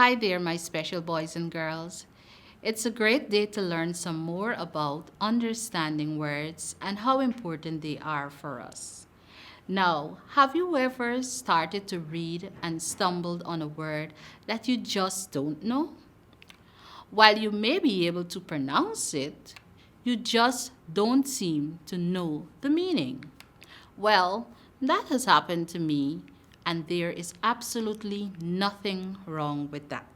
Hi there, my special boys and girls. It's a great day to learn some more about understanding words and how important they are for us. Now, have you ever started to read and stumbled on a word that you just don't know? While you may be able to pronounce it, you just don't seem to know the meaning. Well, that has happened to me, and there is absolutely nothing wrong with that.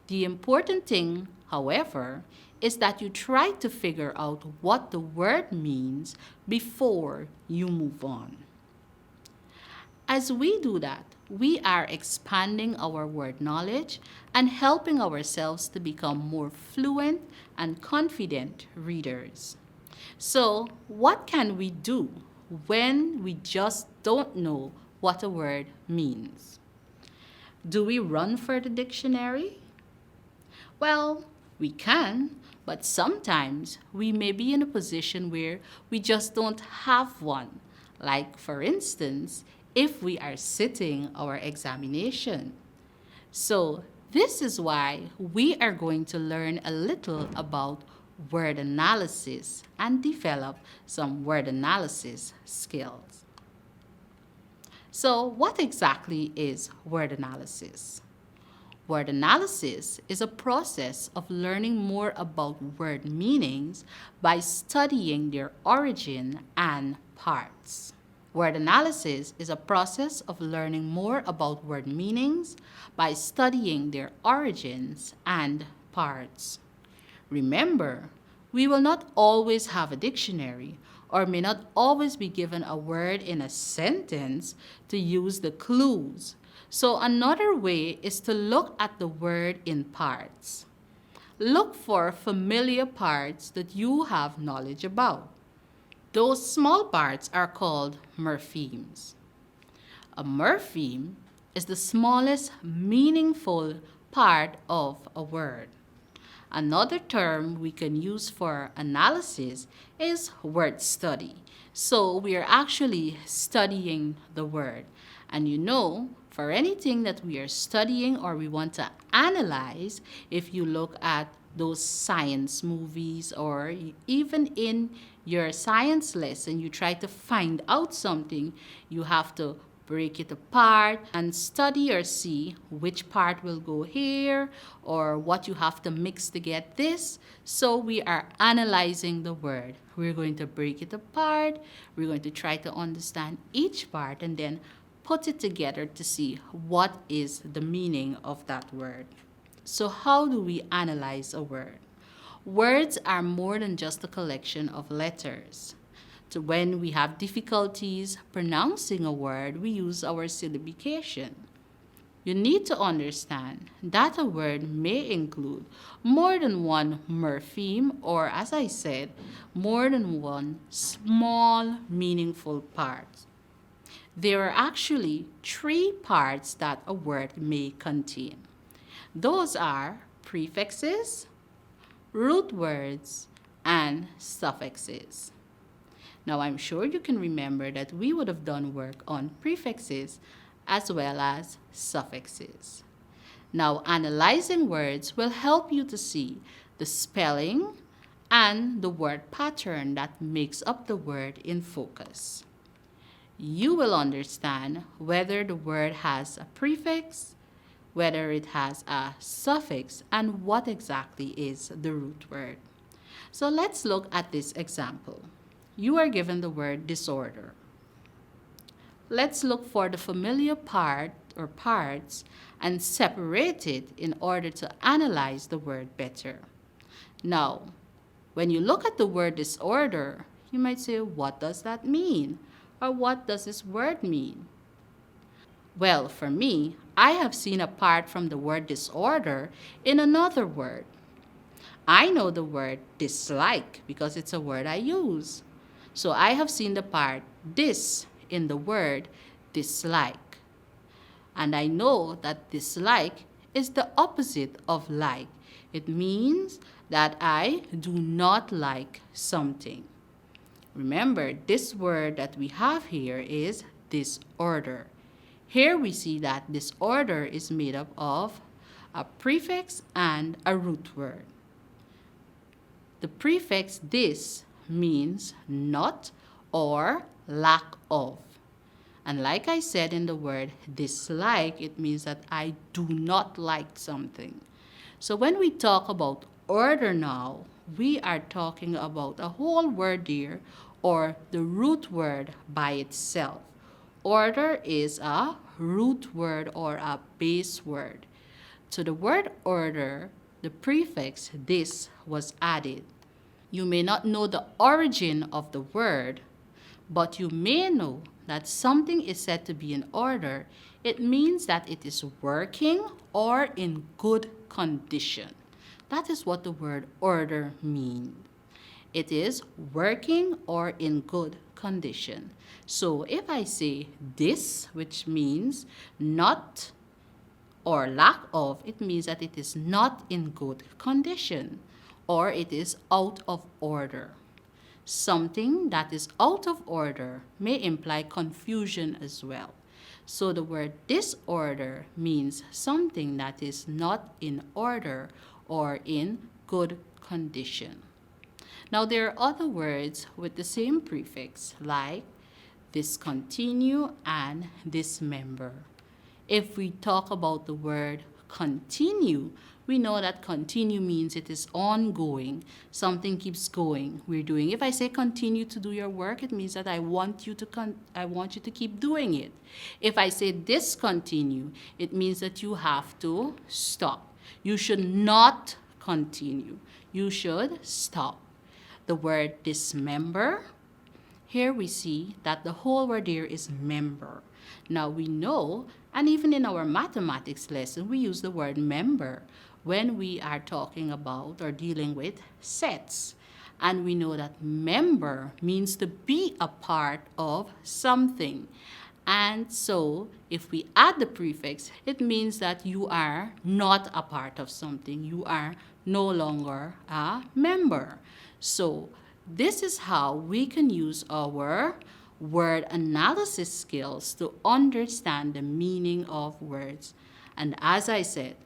The important thing, however, is that you try to figure out what the word means before you move on. As we do that, we are expanding our word knowledge and helping ourselves to become more fluent and confident readers. So, what can we do when we just don't know what a word means? Do we run for the dictionary? Well, we can, but sometimes we may be in a position where we just don't have one. Like, for instance, if we are sitting our examination. So, this is why we are going to learn a little about word analysis and develop some word analysis skills. So, what exactly is word analysis? Word analysis is a process of learning more about word meanings by studying their origin and parts. Word analysis is a process of learning more about word meanings by studying their origins and parts. Remember, we will not always have a dictionary or may not always be given a word in a sentence to use the clues. So, another way is to look at the word in parts. Look for familiar parts that you have knowledge about. Those small parts are called morphemes. A morpheme is the smallest meaningful part of a word. Another term we can use for analysis is word study. So we are actually studying the word. And you know, for anything that we are studying or we want to analyze, if you look at those science movies or even in your science lesson, you try to find out something, you have to break it apart and study or see which part will go here or what you have to mix to get this. So we are analyzing the word. We're going to break it apart. We're going to try to understand each part and then put it together to see what is the meaning of that word. So how do we analyze a word? Words are more than just a collection of letters. So when we have difficulties pronouncing a word, we use our syllabication. You need to understand that a word may include more than one morpheme or, as I said, more than one small meaningful part. There are actually three parts that a word may contain. Those are prefixes, root words, and suffixes. Now, I'm sure you can remember that we would have done work on prefixes as well as suffixes. Now, analyzing words will help you to see the spelling and the word pattern that makes up the word in focus. You will understand whether the word has a prefix, whether it has a suffix, and what exactly is the root word. So let's look at this example. You are given the word disorder. Let's look for the familiar part or parts and separate it in order to analyze the word better. Now, when you look at the word disorder, you might say, what does that mean? Or what does this word mean? Well, for me, I have seen a part from the word disorder in another word. I know the word dislike because it's a word I use. So I have seen the part dis in the word dislike. And I know that dislike is the opposite of like. It means that I do not like something. Remember, this word that we have here is disorder. Here we see that disorder is made up of a prefix, and a root word. The prefix this means not or lack of. And like I said in the word dislike, it means that I do not like something. So when we talk about order now, we are talking about a whole word here or the root word by itself. Order is a root word or a base word. To the word order, the prefix this was added. You may not know the origin of the word, but you may know that something is said to be in order. It means that it is working or in good condition. That is what the word order means. It is working or in good condition. So if I say this, which means not or lack of, it means that it is not in good condition or it is out of order. Something that is out of order may imply confusion as well. So the word disorder means something that is not in order or in good condition. Now there are other words with the same prefix like discontinue and dismember. If we talk about the word continue, we know that continue means it is ongoing. Something keeps going. We're doing. If I say continue to do your work, it means that I want you to keep doing it. If I say discontinue, it means that you have to stop. You should not continue. You should stop. The word dismember, here we see that the whole word here is member. Now we know, and even in our mathematics lesson, we use the word member when we are talking about or dealing with sets. And we know that member means to be a part of something. And so if we add the prefix, it means that you are not a part of something. You are no longer a member. So this is how we can use our word analysis skills to understand the meaning of words. And as I said,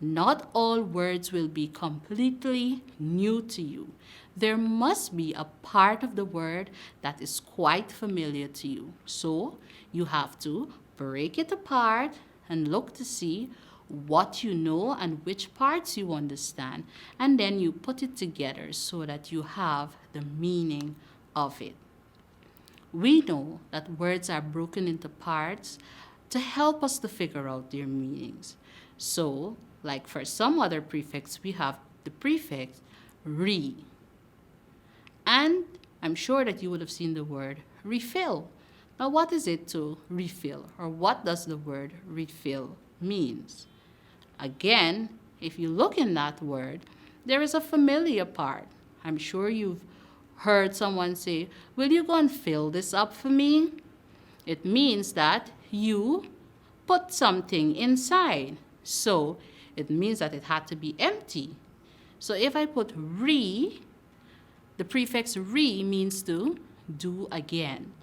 not all words will be completely new to you. There must be a part of the word that is quite familiar to you. So you have to break it apart and look to see what you know and which parts you understand, and then you put it together so that you have the meaning of it. We know that words are broken into parts to help us to figure out their meanings. So, like for some other prefix, we have the prefix re. And I'm sure that you would have seen the word refill. Now, what is it to refill? Or what does the word refill means? Again, if you look in that word, there is a familiar part. I'm sure you've heard someone say, "Will you go and fill this up for me?" It means that you put something inside. So it means that it had to be empty. So if I put re, the prefix re means to do again.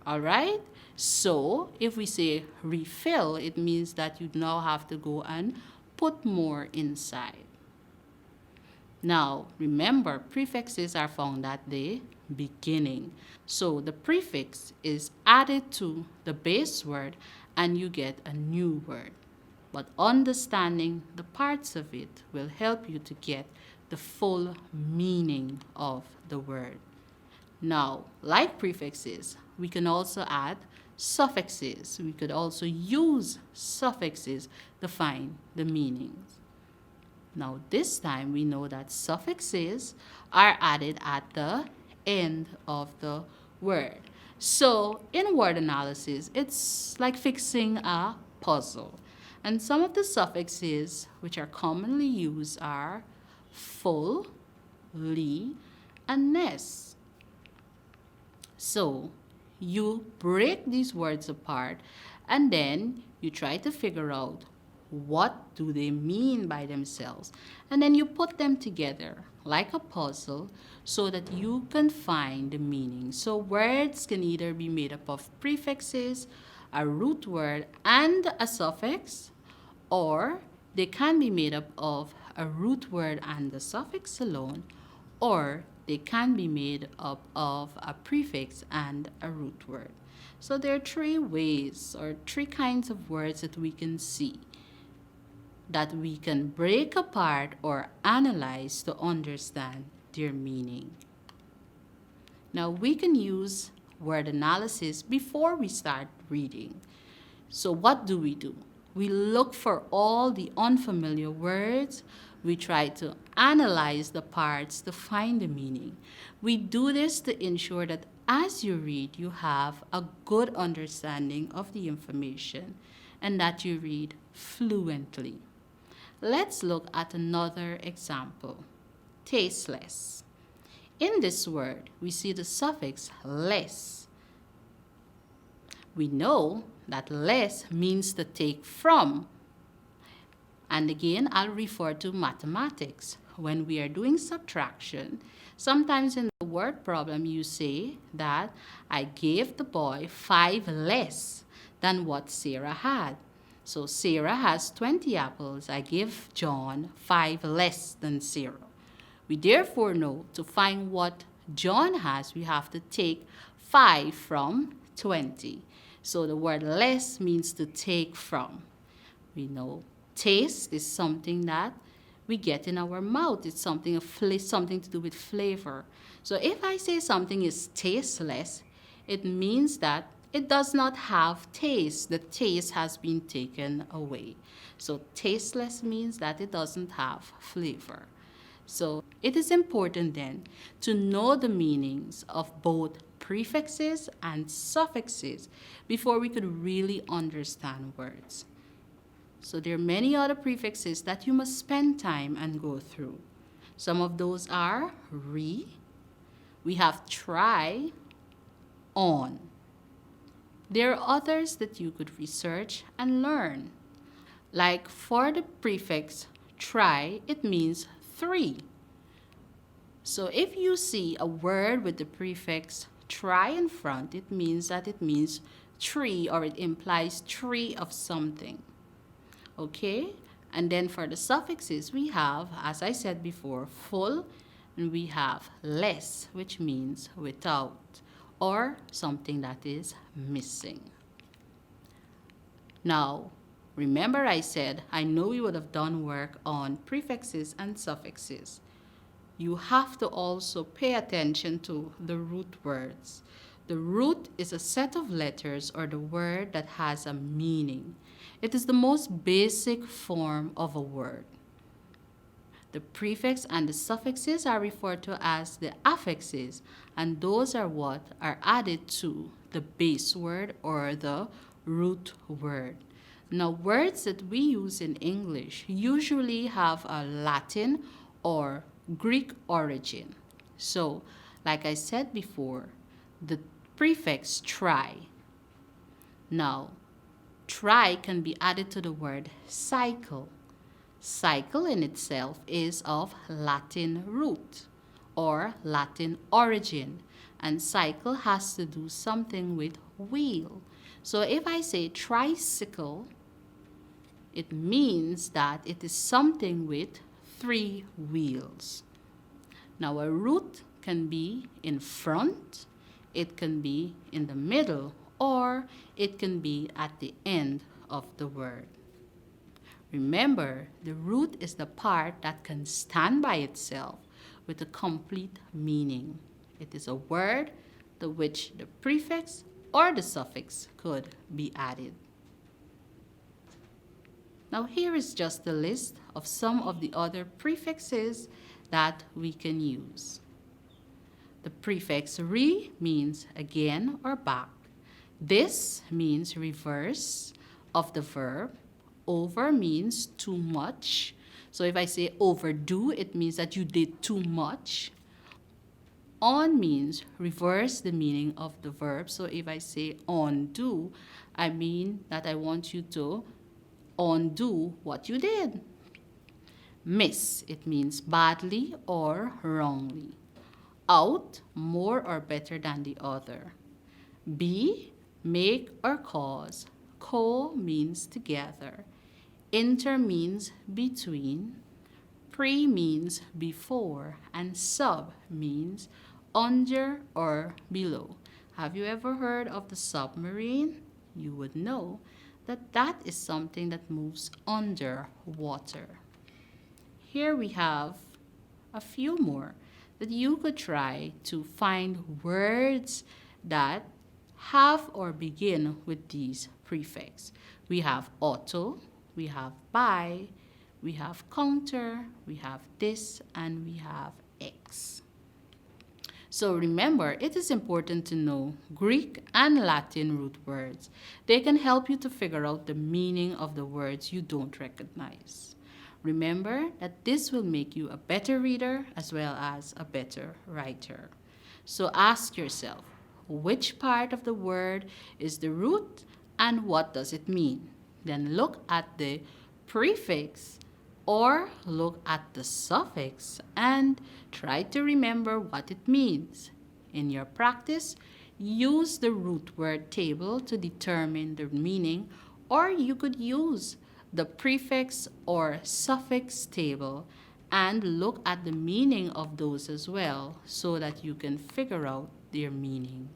All right? So if we say refill, it means that you now have to go and put more inside. Now, remember, prefixes are found at the beginning. So the prefix is added to the base word and you get a new word. But understanding the parts of it will help you to get the full meaning of the word. Now, like prefixes, we can also add suffixes. We could also use suffixes to find the meanings. Now, this time we know that suffixes are added at the end of the word. So, in word analysis, it's like fixing a puzzle. And some of the suffixes which are commonly used are full, ly, and ness. So, you break these words apart and then you try to figure out what do they mean by themselves. And then you put them together like a puzzle so that you can find the meaning. So words can either be made up of prefixes, a root word, and a suffix, or They can be made up of a root word and the suffix alone, or they can be made up of a prefix and a root word. So there are three ways or three kinds of words that we can see that we can break apart or analyze to understand their meaning. Now we can use word analysis before we start reading. So what do? We look for all the unfamiliar words. We try to analyze the parts to find the meaning. We do this to ensure that as you read, you have a good understanding of the information and that you read fluently. Let's look at another example. Tasteless. In this word, we see the suffix less. We know that less means to take from. And again, I'll refer to mathematics. When we are doing subtraction, sometimes in the word problem you say that I gave the boy 5 less than what Sarah had. So Sarah has 20 apples. I give John 5 less than Sarah. We therefore know to find what John has, we have to take 5 from 20. So the word less means to take from. We know taste is something that we get in our mouth. It's something to do with flavor. So if I say something is tasteless, it means that it does not have taste. The taste has been taken away. So tasteless means that it doesn't have flavor. So it is important then to know the meanings of both prefixes and suffixes before we could really understand words. So there are many other prefixes that you must spend time and go through. Some of those are re, we have try, on. There are others that you could research and learn. Like for the prefix try, it means 3. So if you see a word with the prefix try in front, it means that it means 3 or it implies 3 of something. Okay? And then for the suffixes, we have, as I said before, full, and we have less, which means without, or something that is missing. Now, remember I said, I know we would have done work on prefixes and suffixes. You have to also pay attention to the root words. The root is a set of letters or the word that has a meaning. It is the most basic form of a word. The prefix and the suffixes are referred to as the affixes, and those are what are added to the base word or the root word. Now, words that we use in English usually have a Latin or Greek origin. So, like I said before, the prefix try. Now, try can be added to the word cycle. Cycle in itself is of Latin root or Latin origin, and cycle has to do something with wheel. So if I say tricycle, it means that it is something with 3 wheels. Now a root can be in front, it can be in the middle, or it can be at the end of the word. Remember, the root is the part that can stand by itself with a complete meaning. It is a word to which the prefix or the suffix could be added. Now here is just a list of some of the other prefixes that we can use. The prefix re means again or back. This means reverse of the verb. Over means too much. So if I say overdo, it means that you did too much. On means reverse the meaning of the verb. So if I say undo, I mean that I want you to undo what you did. Miss, it means badly or wrongly. Out, more or better than the other. Be, make or cause. Co means together. Inter means between, pre means before, and sub means under or below. Have you ever heard of the submarine? You would know that that is something that moves under water. Here we have a few more that you could try to find words that have or begin with these prefix. We have auto, we have by, we have counter, we have this, and we have X. So remember, it is important to know Greek and Latin root words. They can help you to figure out the meaning of the words you don't recognize. Remember that this will make you a better reader as well as a better writer. So ask yourself, which part of the word is the root and what does it mean? Then look at the prefix or look at the suffix and try to remember what it means. In your practice, use the root word table to determine the meaning, or you could use the prefix or suffix table and look at the meaning of those as well so that you can figure out their meaning.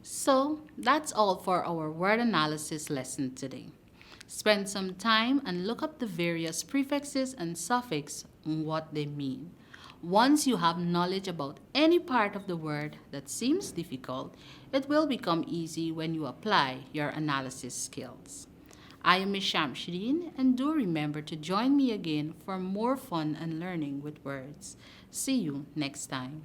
So that's all for our word analysis lesson today. Spend some time and look up the various prefixes and suffixes and what they mean. Once you have knowledge about any part of the word that seems difficult, it will become easy when you apply your analysis skills. I am Ms. Shamshireen, and do remember to join me again for more fun and learning with words. See you next time.